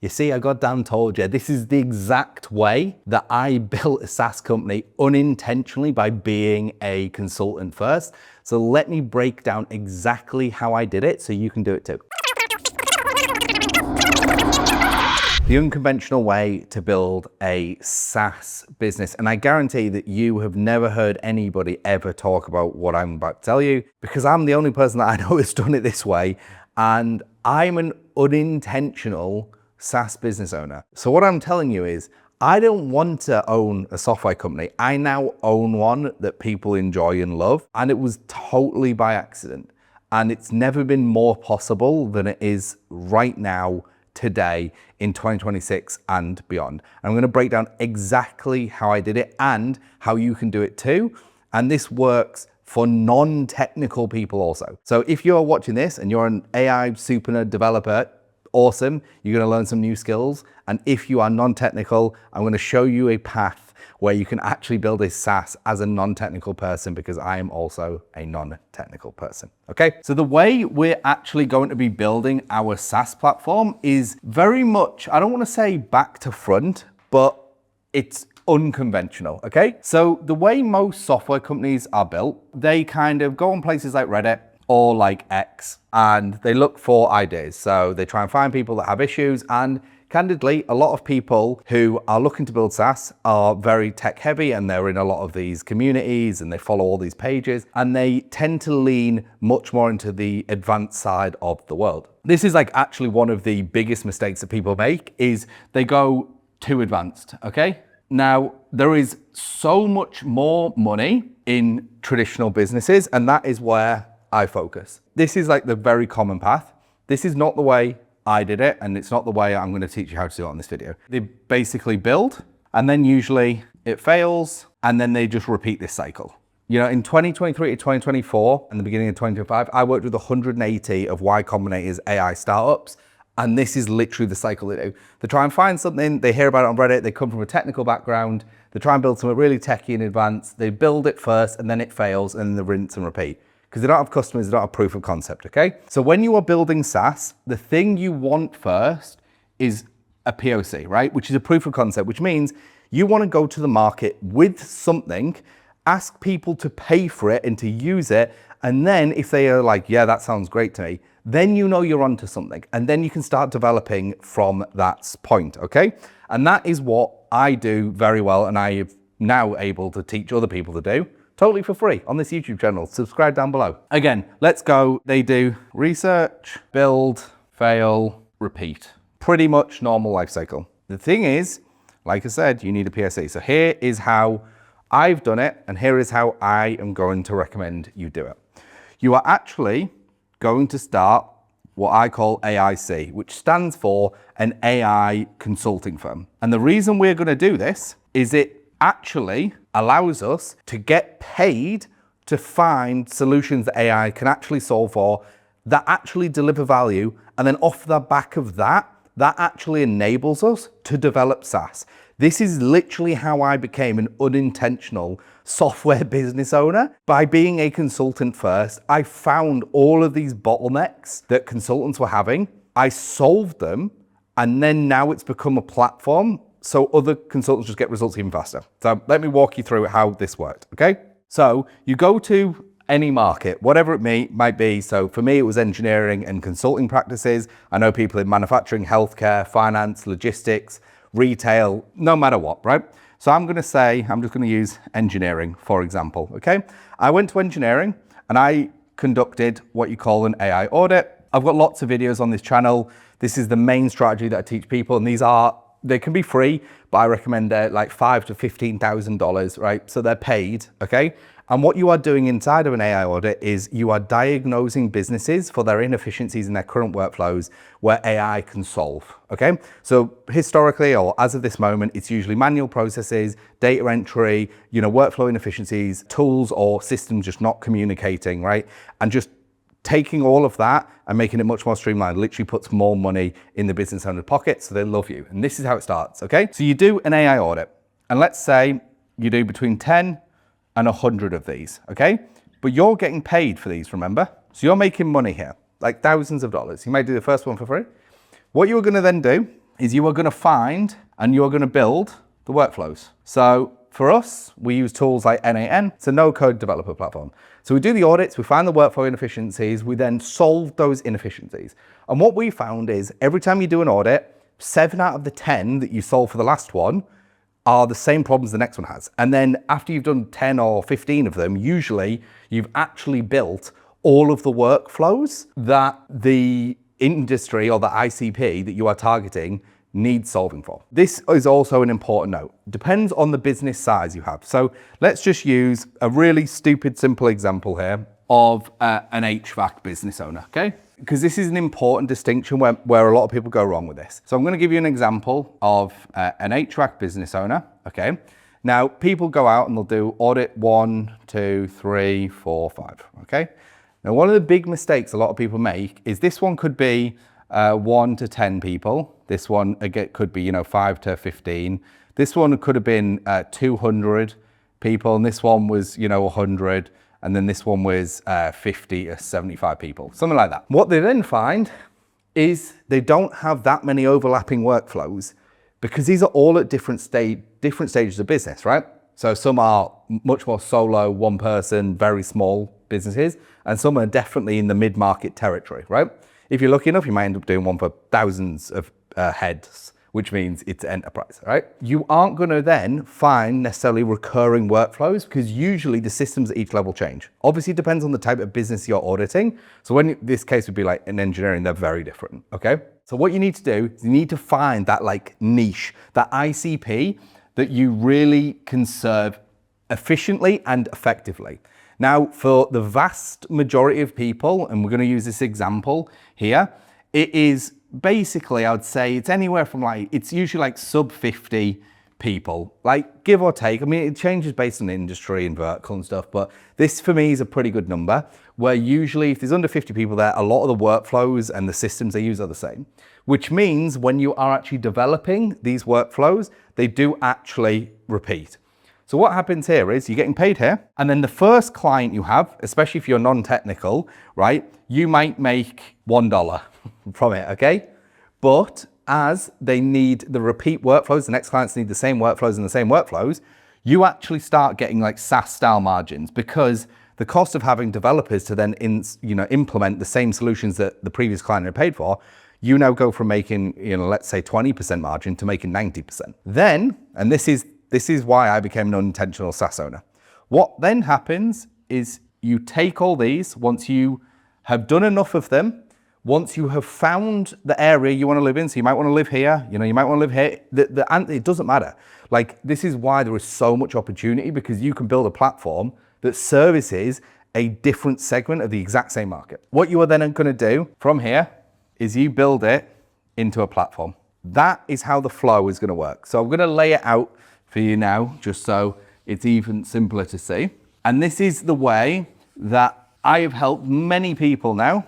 You see, I goddamn told you, this is the exact way that I built a SaaS company unintentionally by being a consultant first. So let me break down exactly how I did it so you can do it too. The unconventional way to build a SaaS business. And I guarantee that you have never heard anybody ever talk about what I'm about to tell you, because I'm the only person that I know has done it this way. And I'm an unintentional SaaS business owner. So what I'm telling you is, I don't want to own a software company. I now own one that people enjoy and love. And it was totally by accident. And it's never been more possible than it is right now, today, in 2026 and beyond. I'm going to break down exactly how I did it and how you can do it too. And this works for non-technical people also. So if you're watching this and you're an AI super nerd developer, awesome, you're going to learn some new skills. And if you are non-technical, I'm going to show you a path where you can actually build a SaaS as a non-technical person, because I am also a non-technical person. Okay, so the way we're actually going to be building our SaaS platform is very much, I don't want to say back to front, but it's unconventional, okay? So the way most software companies are built, they kind of go on places like Reddit or like X, and they look for ideas. So they try and find people that have issues, and candidly, a lot of people who are looking to build SaaS are very tech heavy, and they're in a lot of these communities and they follow all these pages, and they tend to lean much more into the advanced side of the world. This is like actually one of the biggest mistakes that people make, is they go too advanced, okay? Now, there is so much more money in traditional businesses, and that is where I focus. This is like the very common path. This is not the way I did it, and it's not the way I'm going to teach you how to do it on this video. They basically build, and then usually it fails, and then they just repeat this cycle. You know, in 2023 to 2024 and the beginning of 2025, I worked with 180 of Y Combinator's AI startups, and this is literally the cycle they do. They try and find something, they hear about it on Reddit, they come from a technical background, they try and build something really techy and advanced, they build it first, and then it fails, and then they rinse and repeat. Because they don't have customers, they don't have proof of concept, okay? So when you are building SaaS, the thing you want first is a POC, right? Which is a proof of concept, which means you want to go to the market with something, ask people to pay for it and to use it, and then if they are like, yeah, that sounds great to me, then you know you're onto something, and then you can start developing from that point, okay? And that is what I do very well, and I am now able to teach other people to do, totally for free on this YouTube channel. Subscribe down below. Again, let's go. They do research, build, fail, repeat. Pretty much normal life cycle. The thing is, like I said, you need a POC. So here is how I've done it, and here is how I am going to recommend you do it. You are actually going to start what I call AIC, which stands for an AI consulting firm. And the reason we're going to do this is it actually allows us to get paid to find solutions that AI can actually solve for, that actually deliver value, and then off the back of that, that actually enables us to develop SaaS. This is literally how I became an unintentional software business owner. By being a consultant first, I found all of these bottlenecks that consultants were having. I solved them, and then now it's become a platform so other consultants just get results even faster. So let me walk you through how this worked, okay? So you go to any market, whatever it might be. So for me, it was engineering and consulting practices. I know people in manufacturing, healthcare, finance, logistics, retail, no matter what, right? So I'm just gonna use engineering, for example, okay? I went to engineering and I conducted what you call an AI audit. I've got lots of videos on this channel. This is the main strategy that I teach people, and they can be free, but I recommend like $5,000 to $15,000, right? So they're paid, okay? And what you are doing inside of an AI audit is you are diagnosing businesses for their inefficiencies in their current workflows where AI can solve, okay? So historically, or as of this moment, it's usually manual processes, data entry, workflow inefficiencies, tools or systems just not communicating, right? And just taking all of that and making it much more streamlined literally puts more money in the business owner's pocket, so they love you. And this is how it starts, okay? So you do an AI audit, and let's say you do between 10 and 100 of these, okay? But you're getting paid for these, remember? So you're making money here, like thousands of dollars. You might do the first one for free. What you're gonna then do is you are going to find and you are going to build the workflows. So for us, we use tools like NAN. It's a no-code developer platform. So we do the audits, we find the workflow inefficiencies, we then solve those inefficiencies. And what we found is every time you do an audit, 7 out of the 10 that you solve for the last one are the same problems the next one has. And then after you've done 10 or 15 of them, usually you've actually built all of the workflows that the industry or the ICP that you are targeting needs solving for. This is also an important note. Depends on the business size you have. So let's just use a really stupid, simple example here of an HVAC business owner, okay? Because this is an important distinction where a lot of people go wrong with this. So I'm going to give you an example of an HVAC business owner, okay? Now, people go out and they'll do audit 1, 2, 3, 4, 5, okay? Now, one of the big mistakes a lot of people make is this one could be 1 to 10 people. This one again could be 5 to 15. This one could have been 200 people, and this one was 100, and then this one was 50 or 75 people, something like that. What they then find is they don't have that many overlapping workflows because these are all at different stages of business, right? So some are much more solo, one person, very small businesses, and some are definitely in the mid-market territory, right? If you're lucky enough, you might end up doing one for thousands of heads, which means it's enterprise, right? You aren't going to then find necessarily recurring workflows because usually the systems at each level change. Obviously, it depends on the type of business you're auditing. So when this case would be like in engineering, they're very different, okay? So what you need to do is you need to find that like niche, that ICP that you really can serve efficiently and effectively. Now, for the vast majority of people, and we're going to use this example here, it is basically, I would say it's anywhere from it's usually like sub 50 people, like give or take. I mean, it changes based on industry and vertical and stuff, but this for me is a pretty good number where usually if there's under 50 people there, a lot of the workflows and the systems they use are the same, which means when you are actually developing these workflows, they do actually repeat. So what happens here is you're getting paid here, and then the first client you have, especially if you're non-technical, right, you might make $1 from it, okay? But as they need the repeat workflows, the next clients need the same workflows and the same workflows, you actually start getting like SaaS style margins because the cost of having developers to then implement the same solutions that the previous client had paid for, you now go from making, let's say 20% margin to making 90%. Then, and this is why I became an unintentional SaaS owner. What then happens is you take all these, once you have done enough of them, once you have found the area you want to live in, so you might want to live here, you might want to live here, it doesn't matter. Like, this is why there is so much opportunity because you can build a platform that services a different segment of the exact same market. What you are then going to do from here is you build it into a platform. That is how the flow is going to work. So I'm going to lay it out for you now, just so it's even simpler to see. And this is the way that I have helped many people now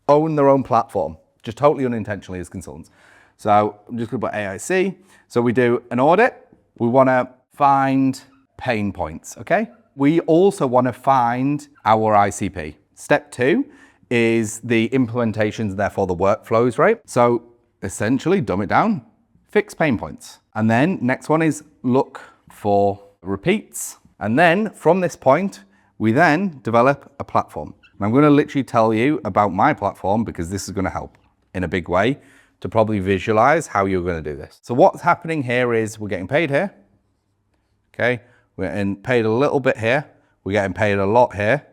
own their own platform, just totally unintentionally as consultants. So I'm just going to put AIC. So we do an audit. We want to find pain points, okay? We also want to find our ICP. Step 2 is the implementations, therefore the workflows, right? So essentially, dumb it down, fix pain points. And then next one is look for repeats. And then from this point, we then develop a platform. And I'm going to literally tell you about my platform because this is going to help in a big way to probably visualize how you're going to do this. So what's happening here is we're getting paid here. Okay. We're getting paid a little bit here. We're getting paid a lot here.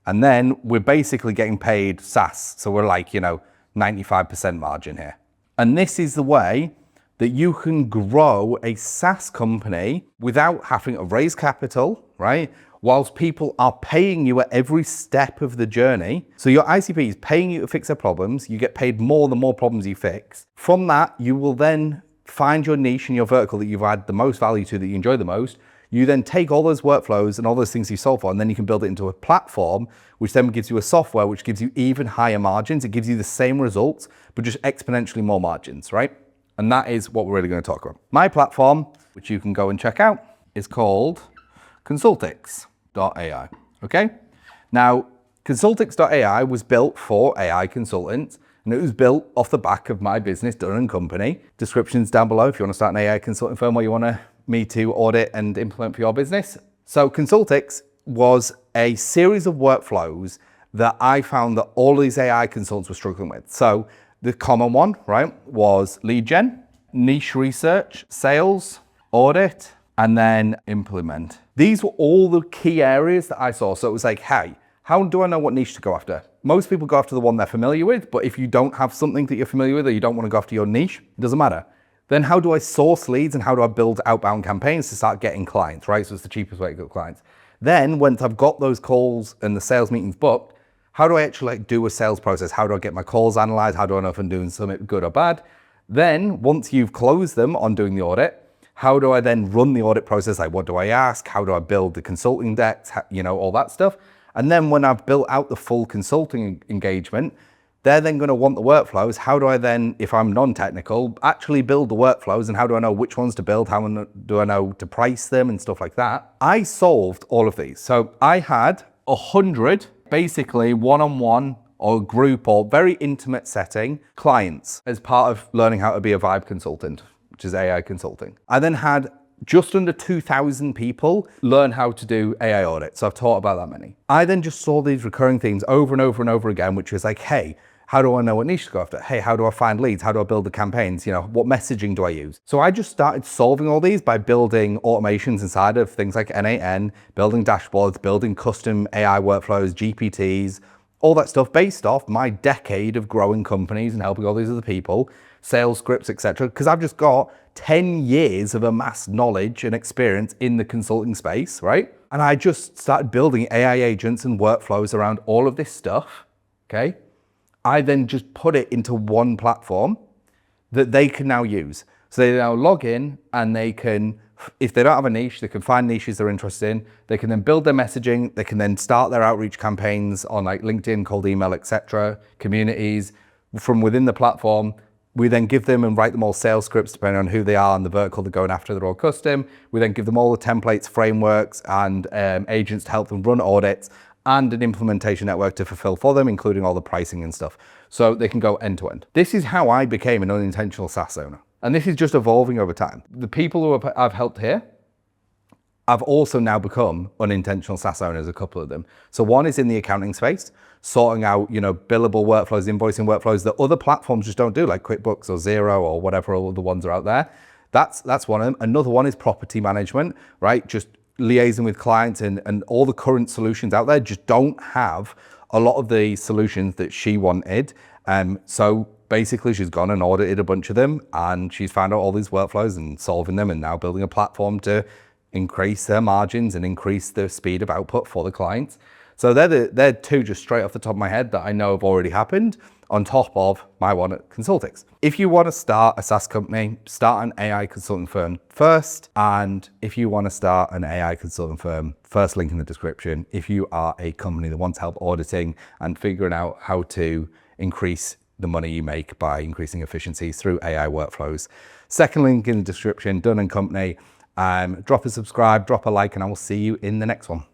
And then we're basically getting paid SaaS. So we're like, 95% margin here. And this is the way that you can grow a SaaS company without having to raise capital, right? Whilst people are paying you at every step of the journey. So your ICP is paying you to fix their problems. You get paid more the more problems you fix. From that, you will then find your niche and your vertical that you've had the most value to, that you enjoy the most. You then take all those workflows and all those things you solve for, and then you can build it into a platform, which then gives you a software, which gives you even higher margins. It gives you the same results, but just exponentially more margins, right? And that is what we're really going to talk about. My platform, which you can go and check out, is called Consultix.ai, okay? Now, Consultix.ai was built for AI consultants, And it was built off the back of my business, Dun & Company. Descriptions down below if you want to start an AI consulting firm or you want me to audit and implement for your business. So Consultix was a series of workflows that I found that all these AI consultants were struggling with. So the common one, right, was lead gen, niche research, sales, audit, and then implement. These were all the key areas that I saw. So it was like, hey, how do I know what niche to go after? Most people go after the one they're familiar with, but if you don't have something that you're familiar with or you don't want to go after your niche, it doesn't matter. Then how do I source leads and how do I build outbound campaigns to start getting clients, right? So it's the cheapest way to get clients. Then once I've got those calls and the sales meetings booked, how do I actually do a sales process? How do I get my calls analyzed? How do I know if I'm doing something good or bad? Then once you've closed them on doing the audit, how do I then run the audit process? Like what do I ask? How do I build the consulting decks? All that stuff. And then when I've built out the full consulting engagement, they're then going to want the workflows. How do I then, if I'm non-technical, actually build the workflows, and how do I know which ones to build? How do I know to price them and stuff like that? I solved all of these. So I had 100 basically one-on-one or group or very intimate setting clients as part of learning how to be a vibe consultant, which is AI consulting. I then had just under 2,000 people learn how to do AI audit. So I've taught about that many. I then just saw these recurring themes over and over and over again, which was like, hey, how do I know what niche to go after? Hey, how do I find leads? How do I build the campaigns? What messaging do I use? So I just started solving all these by building automations inside of things like N8N, building dashboards, building custom AI workflows, GPTs, all that stuff based off my decade of growing companies and helping all these other people, sales scripts, etc. Because I've just got 10 years of amassed knowledge and experience in the consulting space, right? And I just started building AI agents and workflows around all of this stuff, okay? I then just put it into one platform that they can now use. So they now log in and they can, if they don't have a niche, they can find niches they're interested in. They can then build their messaging. They can then start their outreach campaigns on like LinkedIn, cold email, etc., communities from within the platform. We then give them and write them all sales scripts depending on who they are and the vertical they're going after. They're all custom. We then give them all the templates, frameworks, and agents to help them run audits, and an implementation network to fulfill for them, including all the pricing and stuff. So they can go end to end. This is how I became an unintentional SaaS owner. And this is just evolving over time. The people who I've helped here, I've also now become unintentional SaaS owners, a couple of them. So one is in the accounting space, sorting out, billable workflows, invoicing workflows that other platforms just don't do, like QuickBooks or Xero or whatever all the ones are out there. That's one of them. Another one is property management, right? Just liaising with clients and all the current solutions out there just don't have a lot of the solutions that she wanted. So basically she's gone and audited a bunch of them and she's found out all these workflows and solving them and now building a platform to increase their margins and increase the speed of output for the clients. So they're two just straight off the top of my head that I know have already happened on top of my one at Consultix. If you want to start a SaaS company, start an AI consulting firm first. And if you want to start an AI consulting firm, first link in the description. If you are a company that wants help auditing and figuring out how to increase the money you make by increasing efficiencies through AI workflows. Second link in the description, Dun & Company. Drop a subscribe, drop a like, and I will see you in the next one.